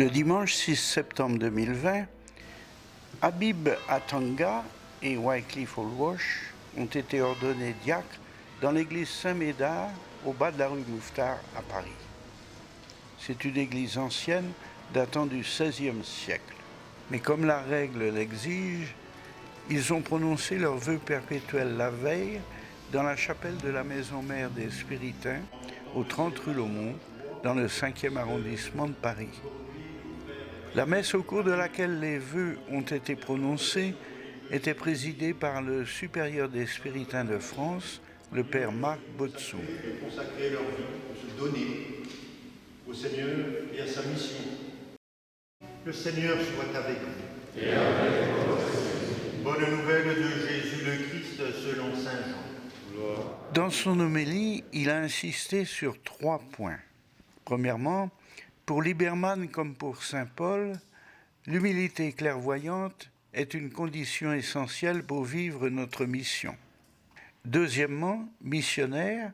Le dimanche 6 septembre 2020, Habib Atanga et Wycliffe Holwash ont été ordonnés diacres dans l'église Saint-Médard, au bas de la rue Mouffetard à Paris. C'est une église ancienne datant du XVIe siècle. Mais comme la règle l'exige, ils ont prononcé leurs vœux perpétuels la veille dans la chapelle de la maison mère des Spiritains, au 30 rue Laumont, dans le 5e arrondissement de Paris. La messe au cours de laquelle les vœux ont été prononcés était présidée par le supérieur des Spiritains de France, le père Marc Botsou. De consacrer leur vie, de se donner au Seigneur et à sa mission. Le Seigneur soit avec vous. Et avec vous. Bonne nouvelle de Jésus le Christ selon saint Jean. Dans son homélie, il a insisté sur 3 points. Premièrement, pour Lieberman comme pour saint Paul, l'humilité clairvoyante est une condition essentielle pour vivre notre mission. Deuxièmement, missionnaires,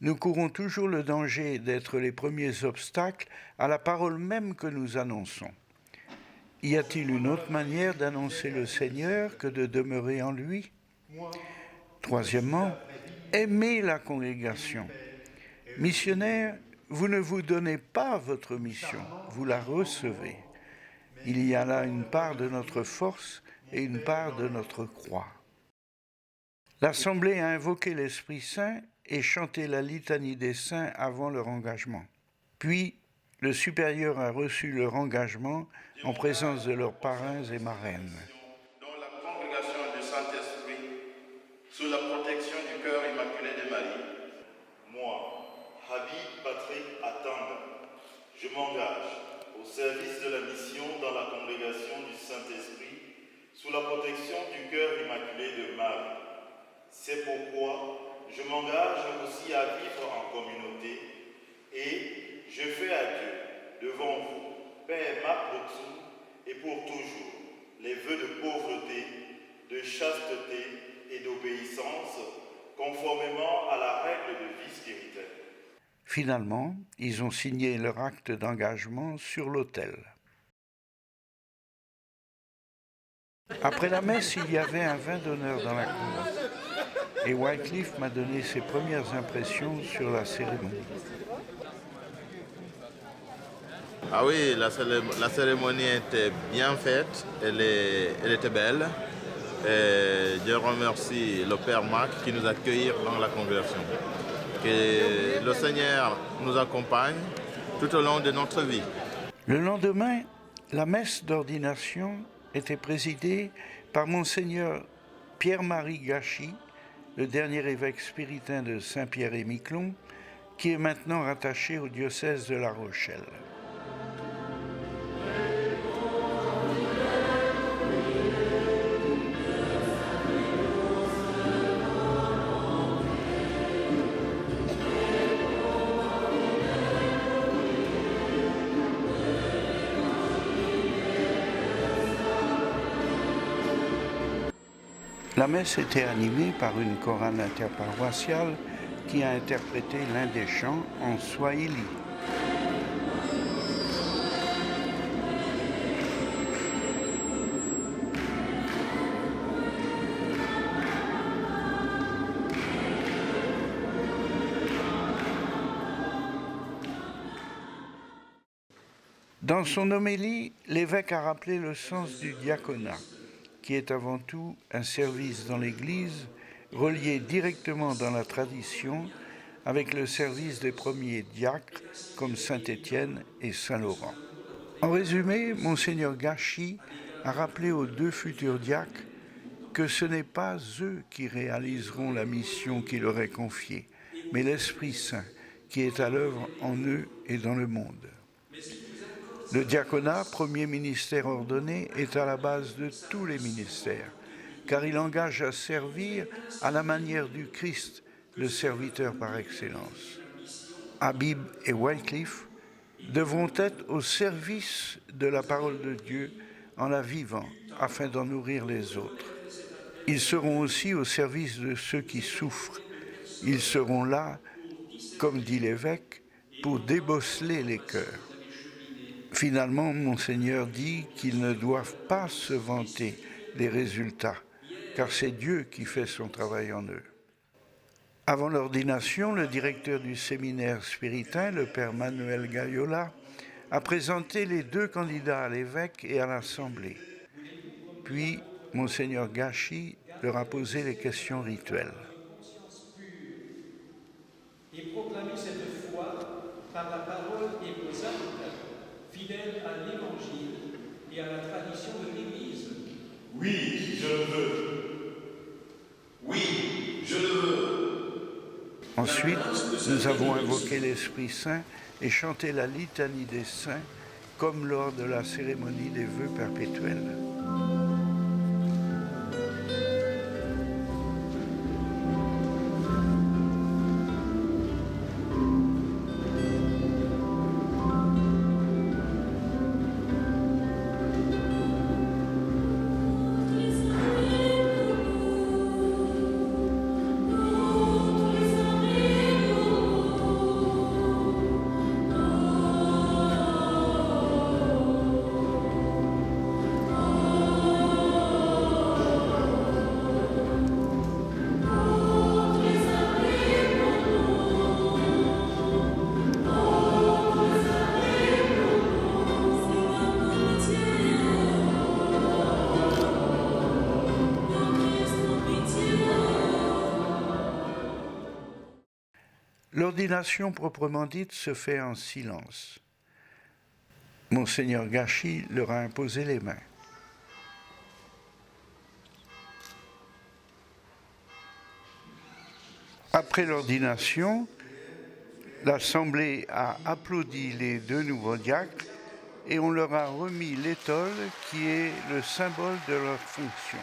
nous courons toujours le danger d'être les premiers obstacles à la parole même que nous annonçons. Y a-t-il une autre manière d'annoncer le Seigneur que de demeurer en lui ? Troisièmement, aimer la congrégation. Missionnaires, vous ne vous donnez pas votre mission, vous la recevez. Il y a là une part de notre force et une part de notre croix. L'Assemblée a invoqué l'Esprit Saint et chanté la litanie des saints avant leur engagement. Puis, le supérieur a reçu leur engagement en présence de leurs parrains et marraines. Dans la congrégation du Saint-Esprit, sous la protection du cœur immaculé de Marie, moi, Habib Patrick Atanga, je m'engage au service de la mission dans la congrégation du Saint-Esprit sous la protection du cœur immaculé de Marie. C'est pourquoi je m'engage aussi à vivre en communauté et je fais adieu devant vous, Père Marc Botsou, et pour toujours, les vœux de pauvreté, de chasteté et d'obéissance, conformément à la règle de vie spirituelle. Finalement, ils ont signé leur acte d'engagement sur l'autel. Après la messe, il y avait un vin d'honneur dans la cour. Et Wycliffe m'a donné ses premières impressions sur la cérémonie. Ah oui, la cérémonie était bien faite, elle était belle. Et je remercie le Père Marc qui nous accueille dans la congrégation. Que le Seigneur nous accompagne tout au long de notre vie. Le lendemain, la messe d'ordination était présidée par Monseigneur Pierre-Marie Gachy, le dernier évêque spiritain de Saint-Pierre-et-Miquelon, qui est maintenant rattaché au diocèse de La Rochelle. La messe était animée par une chorale interparoissiale qui a interprété l'un des chants en swahili. Dans son homélie, l'évêque a rappelé le sens du diaconat, qui est avant tout un service dans l'Église, relié directement dans la tradition avec le service des premiers diacres comme saint Étienne et saint Laurent. En résumé, Monseigneur Gachy a rappelé aux 2 futurs diacres que ce n'est pas eux qui réaliseront la mission qui leur est confiée, mais l'Esprit Saint qui est à l'œuvre en eux et dans le monde. Le diaconat, premier ministère ordonné, est à la base de tous les ministères, car il engage à servir à la manière du Christ, le serviteur par excellence. Habib et Wycliffe devront être au service de la parole de Dieu en la vivant, afin d'en nourrir les autres. Ils seront aussi au service de ceux qui souffrent. Ils seront là, comme dit l'évêque, pour débosseler les cœurs. Finalement, Monseigneur dit qu'ils ne doivent pas se vanter des résultats, car c'est Dieu qui fait son travail en eux. Avant l'ordination, le directeur du séminaire spiritain, le père Manuel Gayola, a présenté les 2 candidats à l'évêque et à l'Assemblée. Puis, Monseigneur Gachi leur a posé les questions rituelles. Et proclamer cette foi par la parole et aux actes, fidèles à l'Évangile et à la tradition de l'Église. Oui, je le veux. Oui, je le veux. Ensuite, nous avons invoqué l'Esprit Saint et chanté la litanie des saints, comme lors de la cérémonie des vœux perpétuels. L'ordination proprement dite se fait en silence. Monseigneur Gachi leur a imposé les mains. Après l'ordination, l'Assemblée a applaudi les 2 nouveaux diacres et on leur a remis l'étole qui est le symbole de leur fonction.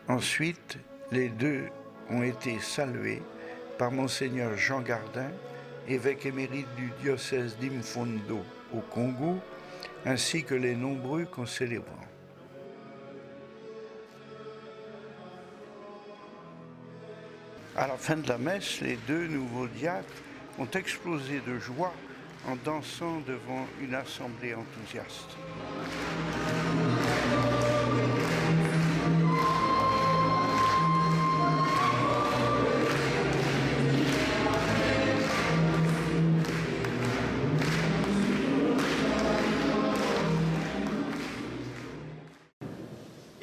Ensuite, les 2 ont été salués par Monseigneur Jean Gardin, évêque émérite du diocèse d'Imfondo au Congo, ainsi que les nombreux concélébrants. À la fin de la messe, les 2 nouveaux diacres ont explosé de joie en dansant devant une assemblée enthousiaste.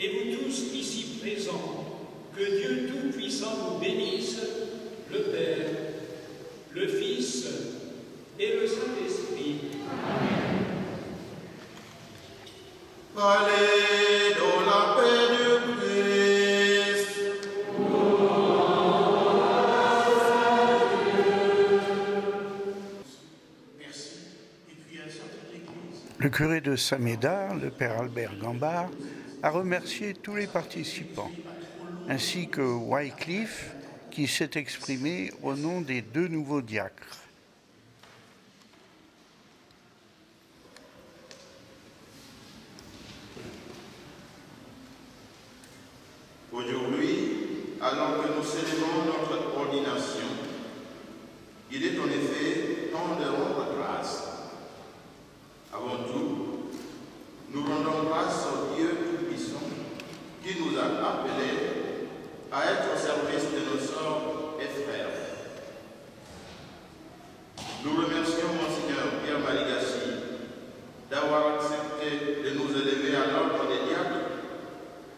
Et vous tous ici présents, que Dieu Tout-Puissant vous bénisse, le Père, le Fils et le Saint-Esprit. Amen. Allez dans la paix du Christ. Merci. Et puis à toute l'Église. Le curé de Saint-Médard, le père Albert Gambard, a remercié tous les participants, ainsi que Wycliffe, qui s'est exprimé au nom des 2 nouveaux diacres. Aujourd'hui, alors que nous célébrons notre ordination, il est en effet temps de rendre grâce. Avant tout, nous rendons grâce au Dieu Tout-Puissant qui nous a appelés à être au service de nos sœurs et frères. Nous remercions Monseigneur Pierre-Marie Gachi d'avoir accepté de nous élever à l'ordre des diacres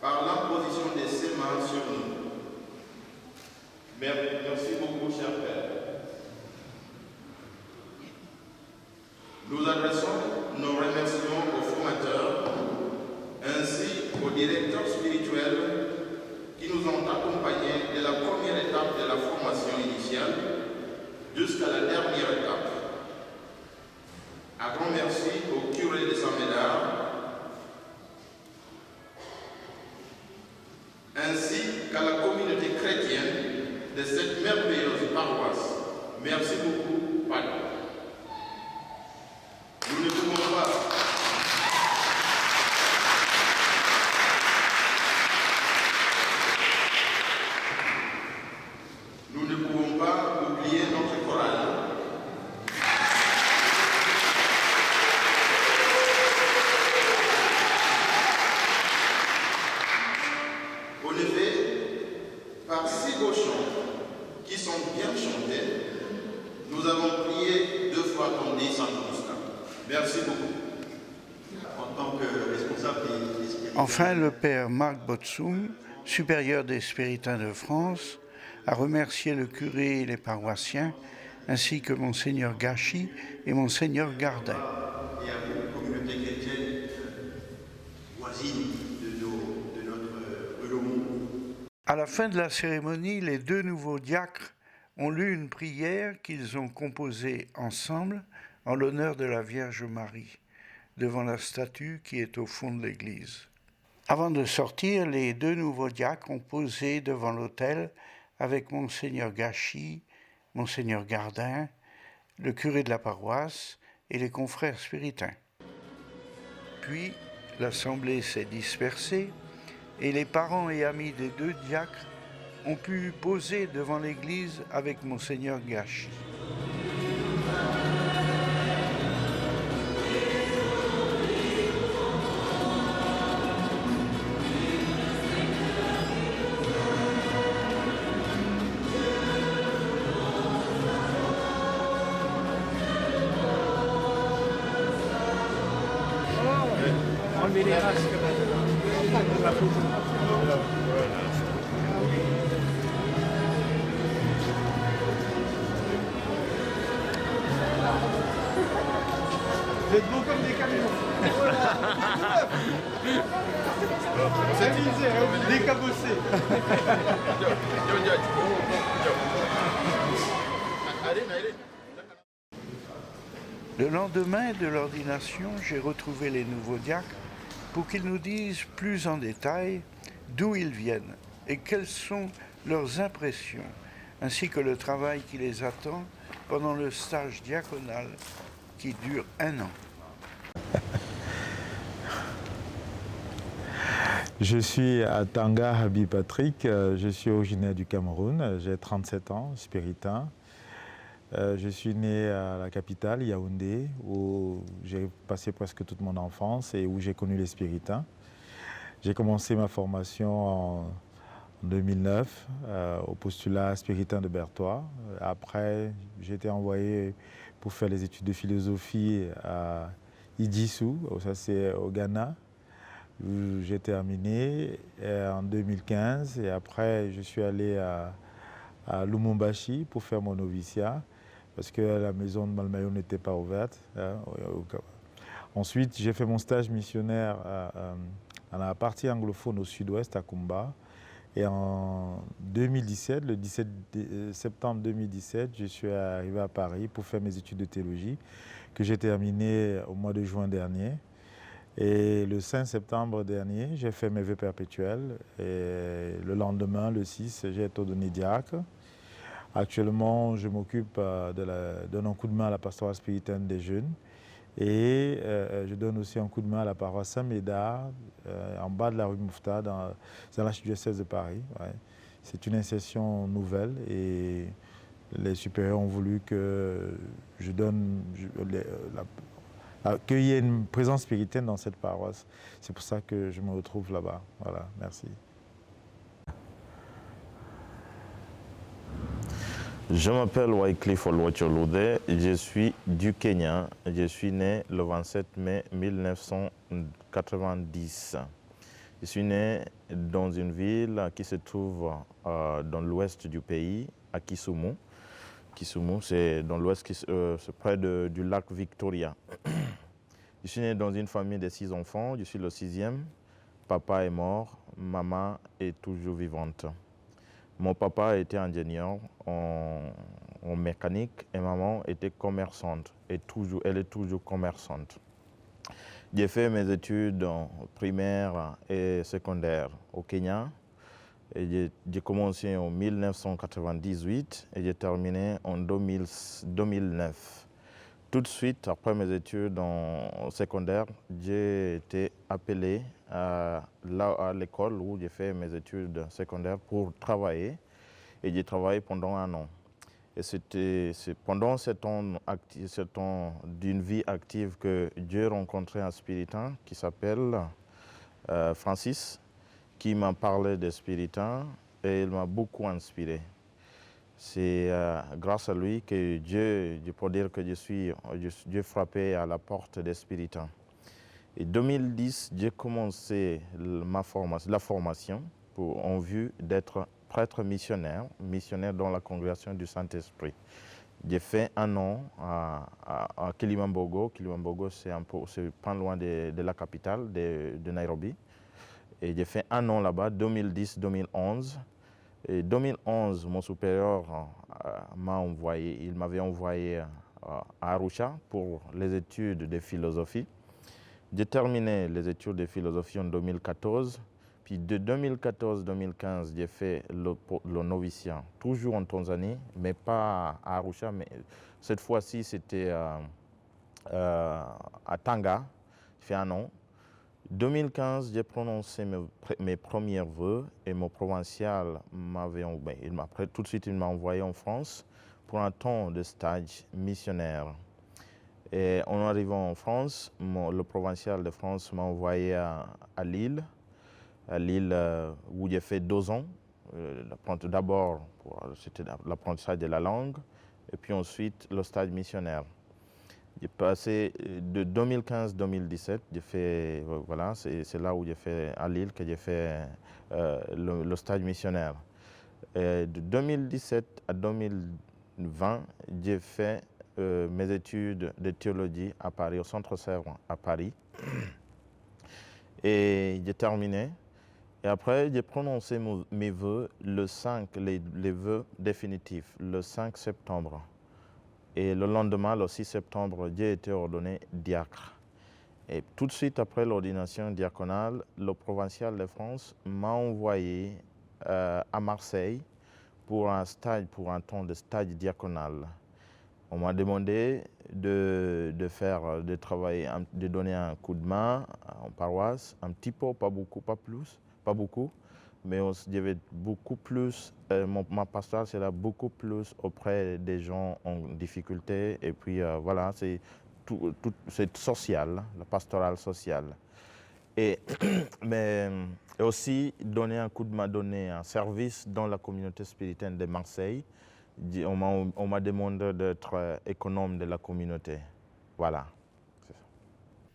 par l'imposition de ses mains sur nous. Merci beaucoup, cher Père. Nous adressons nos remerciements aux formateurs ainsi qu'aux directeurs spirituels qui nous ont accompagnés de la première étape de la formation initiale jusqu'à la dernière étape. Un grand merci au curé de Saint-Médard ainsi qu'à la communauté chrétienne paroisse. Merci beaucoup, Padre. Nous ne pouvons pas. Nous ne pouvons pas oublier notre chorale. En effet, par ces beaux chants qui sont bien chantés, nous avons prié 2 fois comme dit Saint Augustin. Merci beaucoup. En tant que responsable des spirituels. Enfin, le père Marc Botsum, supérieur des Spiritains de France, a remercié le curé et les paroissiens, ainsi que Monseigneur Gachy et Monseigneur Gardin. Et à vous, communauté chrétienne voisine de notre Lomont. À la fin de la cérémonie, les 2 nouveaux diacres ont lu une prière qu'ils ont composée ensemble en l'honneur de la Vierge Marie, devant la statue qui est au fond de l'église. Avant de sortir, les 2 nouveaux diacres ont posé devant l'autel avec Monseigneur Gachy, Monseigneur Gardin, le curé de la paroisse et les confrères spiritains. Puis, l'assemblée s'est dispersée et les parents et amis des 2 diacres ont pu poser devant l'église avec Monseigneur Gachy. Enlevez les masques maintenant. La photo. Vous êtes beaux comme des camions. C'est misère, décabossé. Le lendemain de l'ordination, j'ai retrouvé les nouveaux diacres pour qu'ils nous disent plus en détail d'où ils viennent et quelles sont leurs impressions, ainsi que le travail qui les attend pendant le stage diaconal qui dure 1 an. Je suis Tanga Habib Patrick, je suis originaire du Cameroun, j'ai 37 ans, spiritain. Je suis né à la capitale, Yaoundé, où j'ai passé presque toute mon enfance et où j'ai connu les spiritains. J'ai commencé ma formation en 2009 au postulat spiritain de Berthois. Après, j'ai été envoyé pour faire les études de philosophie à Idjissou, ça c'est au Ghana, où j'ai terminé en 2015. Et après, je suis allé à Lumumbashi pour faire mon noviciat, parce que la maison de Malmayo n'était pas ouverte. Ensuite, j'ai fait mon stage missionnaire à la partie anglophone au sud-ouest, à Kumba. Et en 2017, le 17 septembre 2017, je suis arrivé à Paris pour faire mes études de théologie, que j'ai terminées au mois de juin dernier. Et le 5 septembre dernier, j'ai fait mes vœux perpétuels. Et le lendemain, le 6, j'ai été ordonné diacre. Actuellement, je m'occupe de donner un coup de main à la pastorale spiritaine des jeunes. Et je donne aussi un coup de main à la paroisse Saint-Médard, en bas de la rue Mouffetard, dans l'archidiocèse de Paris. Ouais. C'est une insertion nouvelle et les supérieurs ont voulu que je donne qu'il y ait une présence spiritaine dans cette paroisse. C'est pour ça que je me retrouve là-bas. Voilà, merci. Je m'appelle Wycliffe Olwacholude, je suis du Kenya. Je suis né le 27 mai 1990. Je suis né dans une ville qui se trouve dans l'ouest du pays, à Kisumu. Kisumu, c'est dans l'ouest, c'est près du lac Victoria. Je suis né dans une famille de 6 enfants, je suis le 6e. Papa est mort, maman est toujours vivante. Mon papa était ingénieur en mécanique et maman était commerçante. Elle est toujours commerçante. J'ai fait mes études primaires et secondaires au Kenya. J'ai commencé en 1998 et j'ai terminé en 2009. Tout de suite, après mes études en secondaire, j'ai été appelé à l'école où j'ai fait mes études secondaires pour travailler. Et j'ai travaillé pendant 1 an. Et c'est pendant ce temps d'une vie active que j'ai rencontré un spiritain qui s'appelle Francis, qui m'a parlé de spiritain et il m'a beaucoup inspiré. C'est grâce à lui que je peux dire que j'ai frappé à la porte des spiritains. Et en 2010, j'ai commencé la formation en vue d'être prêtre missionnaire dans la congrégation du Saint-Esprit. J'ai fait 1 an à Kilimambogo. Kilimambogo, c'est pas loin de la capitale de Nairobi. Et j'ai fait 1 an là-bas, 2010-2011. Et 2011, mon supérieur il m'avait envoyé à Arusha pour les études de philosophie. J'ai terminé les études de philosophie en 2014. Puis de 2014-2015, j'ai fait le noviciat, toujours en Tanzanie, mais pas à Arusha, mais cette fois-ci c'était à Tanga. J'ai fait 1 an. 2015, j'ai prononcé mes premiers vœux et mon provincial tout de suite il m'a envoyé en France pour un temps de stage missionnaire. Et en arrivant en France, le provincial de France m'a envoyé à Lille. À Lille, où j'ai fait 2 ans. D'abord, c'était l'apprentissage de la langue, et puis ensuite le stage missionnaire. J'ai passé de 2015-2017, c'est là où j'ai fait à Lille que j'ai fait le stage missionnaire. Et de 2017 à 2020, j'ai fait mes études de théologie à Paris, au Centre Sèvres à Paris. Et j'ai terminé. Et après, j'ai prononcé mes vœux les vœux définitifs, le 5 septembre. Et le lendemain, le 6 septembre, j'ai été ordonné diacre. Et tout de suite après l'ordination diaconale, le provincial de France m'a envoyé à Marseille pour un temps de stage diaconal. On m'a demandé de donner un coup de main en paroisse, un petit peu, pas beaucoup, mais il y avait beaucoup plus, ma pastorale c'est là beaucoup plus auprès des gens en difficulté, et puis c'est social, la pastorale sociale. Mais aussi donner un coup de main, donner un service dans la communauté spirituelle de Marseille. On m'a demandé d'être économe de la communauté. Voilà.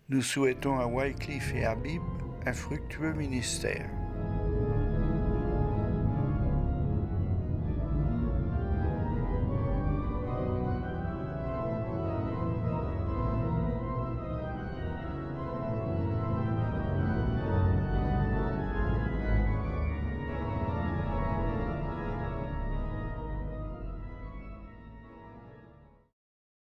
Nous souhaitons à Wycliffe et Habib un fructueux ministère.